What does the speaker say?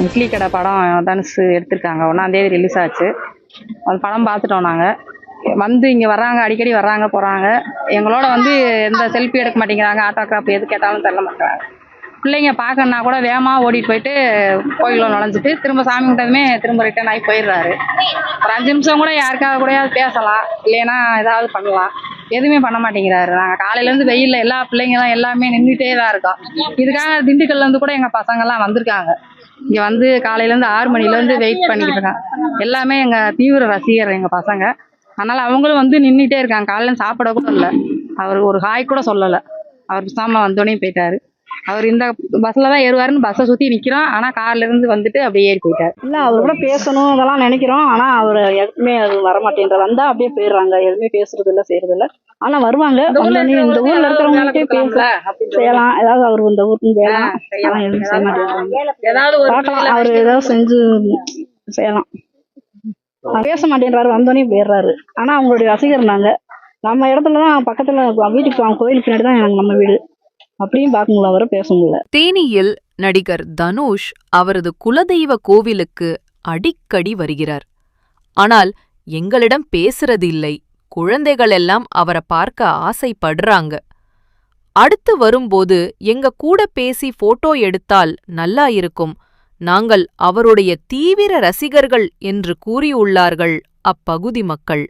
இட்லி கடை படம் தனுஷ் எடுத்திருக்காங்க, 1ஆம் தேதி ரிலீஸ் ஆச்சு. அந்த படம் பார்த்துட்டோம் நாங்கள். வந்து இங்கே வர்றாங்க, அடிக்கடி வர்றாங்க போகிறாங்க. எங்களோட வந்து எந்த செல்ஃபி எடுக்க மாட்டேங்கிறாங்க, ஆட்டோகிராஃப் எது கேட்டாலும் தள்ள மாட்டாங்க. பிள்ளைங்க பார்க்கணுன்னா கூட வேகமாக ஓடிட்டு போயிட்டு கோயிலில் நுழைஞ்சிட்டு திரும்ப சாமி கும்பிட்டதுமே திரும்ப ரிட்டர்ன் ஆகி போயிடுறாரு. ஒரு 5 நிமிஷம் கூட யாருக்காக கூடயாவது பேசலாம், இல்லைன்னா ஏதாவது பண்ணலாம், எதுவுமே பண்ண மாட்டேங்கிறாரு. நாங்கள் காலையிலேருந்து வெயிலில் எல்லா பிள்ளைங்களும் எல்லாமே நின்றுட்டே தான் இருக்கோம். இதுக்காக திண்டுக்கல்லேருந்து கூட எங்கள் பசங்கள்லாம் வந்திருக்காங்க. இங்கே வந்து காலையிலேருந்து 6 மணிலேருந்து வெயிட் பண்ணிக்கிட்டு இருக்காங்க. எல்லாமே எங்கள் தீவிர ரசிகர் எங்கள் பசங்க. அதனால் அவங்களும் வந்து நின்றுட்டே இருக்காங்க. காலையில் சாப்பிட கூட இல்லை, அவர் ஒரு ஹாய் கூட சொல்லலை. அவர் பேசாம வந்தோடனே போயிட்டாரு. அவர் இந்த பஸ்ஸில் தான் ஏறுவாருன்னு பஸ்ஸை சுற்றி நிற்கிறோம். ஆனால் கார்லேருந்து வந்துட்டு அப்படியே ஏறி போயிட்டார். இல்லை, அவர் கூட பேசணும் இதெல்லாம் நினைக்கிறோம். ஆனால் அவர் எதுவுமே அது வரமாட்டேன்றார். வந்தால் அப்படியே போயிடுறாங்க, எதுவுமே பேசுறது இல்லை, செய்யறது இல்லை. ஆனால் வருவாங்க. வந்தோடனே இந்த ஊரில் இருக்கிறவங்ககிட்டே பேச செய்யலாம், ஏதாவது அவர் இந்த ஊருக்கு வேலாம், ஆனால் எதுவும் செய்ய மாட்டேங்கிறாங்க. பார்க்கலாம், அவர் ஏதாவது செஞ்சு செய்யலாம். பேச மாட்டேன்றாரு, வந்தோடனே போயிடுறாரு. ஆனால் அவங்களுடைய ரசிகர் நாங்கள். நம்ம இடத்துல தான் பக்கத்தில் வீட்டுக்கு கோயிலுக்கு பின்னாடி தான் நம்ம வீடு. அப்படியும் பார்க்க முடியல, அவரை பேச முடியல. தேனியில் நடிகர் தனுஷ் அவரது குலதெய்வ கோவிலுக்கு அடிக்கடி வருகிறார். ஆனால் எங்களிடம் பேசுறது இல்லை. குழந்தைகள் எல்லாம் அவரை பார்க்க ஆசைப்படுறாங்க. அடுத்து வரும்போது எங்க கூட பேசி போட்டோ எடுத்தால் நல்லா இருக்கும், நாங்கள் அவருடைய தீவிர ரசிகர்கள் என்று கூறியுள்ளார்கள் அப்பகுதி மக்கள்.